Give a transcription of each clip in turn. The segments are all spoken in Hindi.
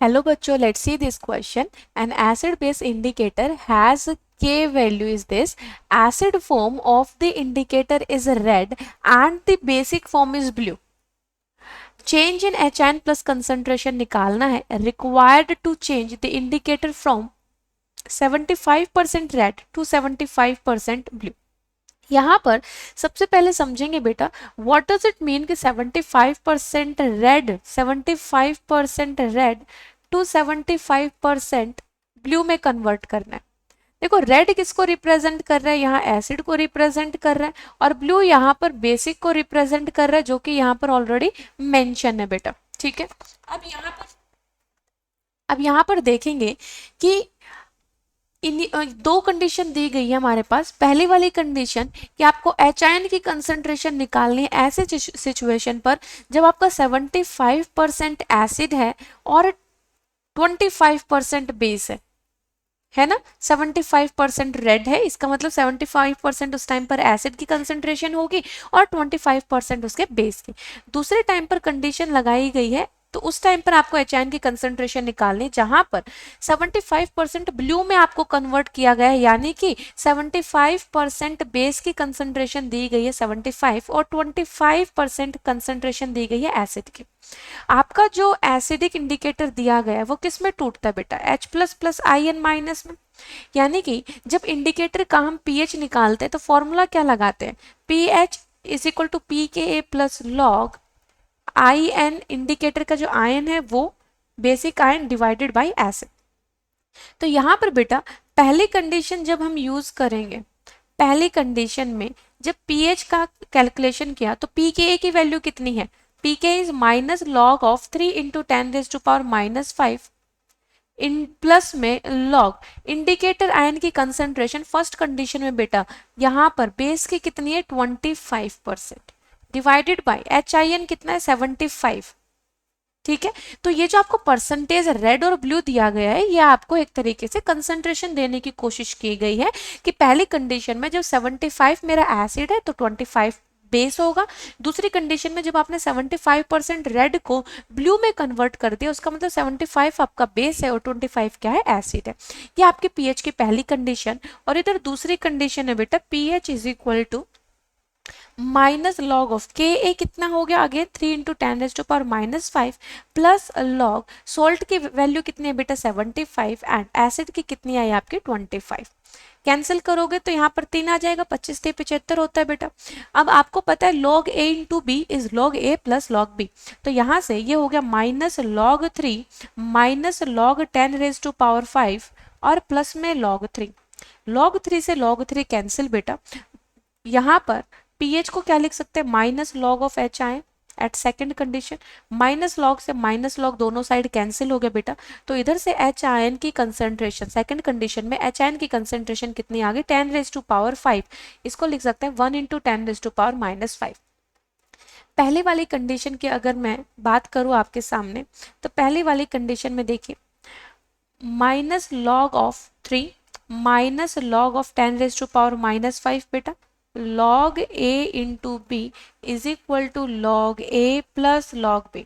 Hello बच्चों, let's see this question. An acid base indicator has K value is this. Acid form of the indicator is red and the basic form is blue. Change in HN plus concentration निकालना है. Required to change the indicator from 75% red to 75% blue. यहाँ पर सबसे पहले समझेंगे बेटा व्हाट डज इट मीन कि 75% रेड 75% रेड टू 75% ब्लू में कन्वर्ट करना है. देखो रेड किसको रिप्रेजेंट कर रहा है, यहाँ एसिड को रिप्रेजेंट कर रहा है और ब्लू यहाँ पर बेसिक को रिप्रेजेंट कर रहा है जो कि यहाँ पर ऑलरेडी मेंशन है बेटा. ठीक है, अब यहाँ पर देखेंगे कि दो कंडीशन दी गई है हमारे पास. पहली वाली कंडीशन कि आपको HIN की कंसंट्रेशन निकालनी है ऐसे सिचुएशन पर जब आपका 75% एसिड है और 25% बेस है ना. 75% रेड है, इसका मतलब 75% उस टाइम पर एसिड की कंसंट्रेशन होगी और 25% उसके बेस की. दूसरे टाइम पर कंडीशन लगाई गई है तो उस टाइम पर आपको HIN की कंसंट्रेशन निकालनी जहां पर 75% ब्लू में आपको कन्वर्ट किया गया है, यानी कि 75% बेस की कंसंट्रेशन दी गई है 75 और 25% कंसंट्रेशन दी गई है एसिड की. आपका जो एसिडिक इंडिकेटर दिया गया है वो किस में टूटता है बेटा, H plus plus IN minus में. यानी कि जब इंडिकेटर का हम pH निकालते हैं तो फॉर्मूला क्या लगाते हैं, pH is equal to pKa plus log IN. Indicator का जो आयन है वो basic ion divided by acid. तो यहां पर बेटा पहली कंडीशन जब हम यूज करेंगे, पहली कंडीशन में जब pH का कैलकुलेशन किया तो pKa की वैल्यू कितनी है, pK is minus log of 3 into 10⁻⁻5 in plus में लॉग इंडिकेटर आयन की कंसंट्रेशन फर्स्ट कंडीशन में बेटा यहां पर बेस की कितनी है 25% डिवाइडेड बाय HIN कितना है 75. ठीक है, तो ये जो आपको परसेंटेज रेड और ब्लू दिया गया है ये आपको एक तरीके से कंसंट्रेशन देने की कोशिश की गई है कि पहली कंडीशन में जब 75 मेरा एसिड है तो 25 बेस होगा. दूसरी कंडीशन में जब आपने 75% रेड को ब्लू में कन्वर्ट कर दिया उसका मतलब 75 आपका बेस है और 25 क्या है एसिड है. ये आपके pH की पहली कंडीशन. और इधर दूसरी कंडीशन है बेटा pH is equal to minus log of Ka कितना हो गया again 3 into 10⁻⁻5 plus log salt की वैल्यू कितनी है बेटा 75 एंड एसिड की कितनी आई आपकी 25. कैंसिल करोगे तो यहाँ पर 3 आ जाएगा, 25 से 75 होता है बेटा. अब आपको पता है log A into B is log A plus log B. तो यहाँ से ये हो गया माइनस log 3 माइनस log 10⁻5 और प्लस में log 3. log 3 से log 3 कैंसिल बेटा. यहाँ पर pH को क्या लिख सकते हैं minus log of HIN at second condition. Minus log से माइनस लॉग दोनों साइड कैंसिल हो गया बेटा. तो इधर से HIN की कंसंट्रेशन सेकंड कंडीशन में HIN की कंसंट्रेशन कितनी आ गई 10⁻5. इसको लिख सकते हैं 1 इंटू 10⁻⁻5. पहले वाली कंडीशन की अगर मैं बात करूं आपके सामने तो पहली वाली कंडीशन में देखिए minus log of 3 minus log of 10⁻⁻5 बेटा log A into B is equal to log A plus log B.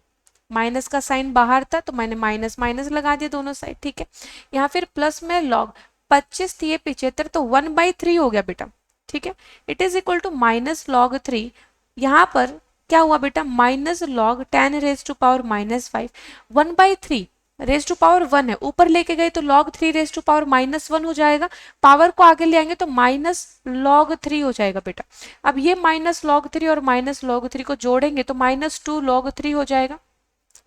Minus का साइन बाहर था तो मैंने माइनस माइनस लगा दिया दोनों साइड. ठीक है, यहाँ फिर प्लस में log 25 थी 75 तो 1/3 हो गया बेटा. ठीक है, it is equal to minus log 3. यहाँ पर क्या हुआ बेटा minus log 10⁻⁻5 1/3 raise to power 1 है, ऊपर लेके गए तो log 3 रेज टू पावर -1 हो जाएगा. पावर को आगे ले आएंगे तो माइनस log 3 हो जाएगा बेटा. अब ये माइनस log 3 और माइनस log 3 को जोड़ेंगे तो -2 log 3 हो जाएगा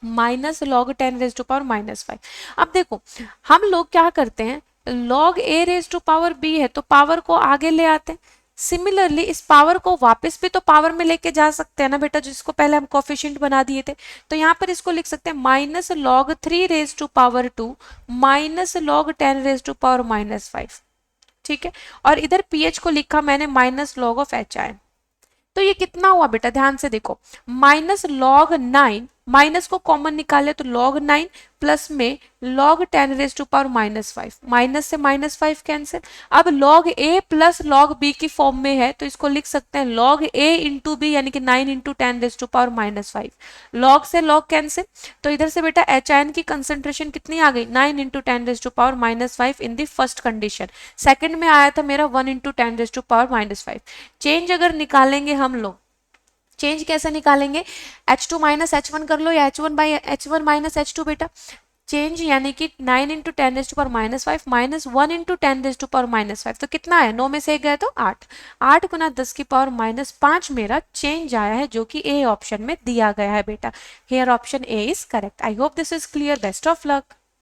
minus log 10 raise to power -5. अब देखो हम लोग क्या करते हैं log A raise to power B है तो पावर को आगे ले आते हैं. सिमिलरली इस पावर को वापस भी तो पावर में लेके जा सकते हैं ना बेटा, जिसको पहले हम कोफिशिएंट बना दिए थे. तो यहाँ पर इसको लिख सकते हैं minus log 3 raise to power 2 minus log 10 raise to power -5. ठीक है, और इधर pH को लिखा मैंने माइनस log ऑफ HIN. तो ये कितना हुआ बेटा ध्यान से देखो माइनस log 9 माइनस को कॉमन निकाले तो log 9 प्लस में log 10 raise to power -5, minus से -5 कैंसिल। अब log a plus log b की फॉर्म में है तो इसको लिख सकते हैं log a इंटू बी, यानी कि 9 into 10 raise to power -5। log से log कैंसिल, तो इधर से बेटा HIN की कंसंट्रेशन कितनी आ गई, 9 into 10 raise to power -5 in the first condition. Second में आया था मेरा 1 into 10 raise to power -5। Change अगर निकालेंगे हम लोग, चेंज कैसे निकालेंगे, H2 माइनस H1 कर लो या H1 माइनस H2 बेटा। चेंज यानी कि 9 into 10 raise to power -5 minus 1 into 10 raise to power -5, तो कितना है, 9 में से 1 गया तो 8, 8 गुना 10 की पावर -5 मेरा चेंज आया है, जो कि ए ऑप्शन में दिया गया है बेटा। Hair option A is correct. I hope this is clear. Best of luck.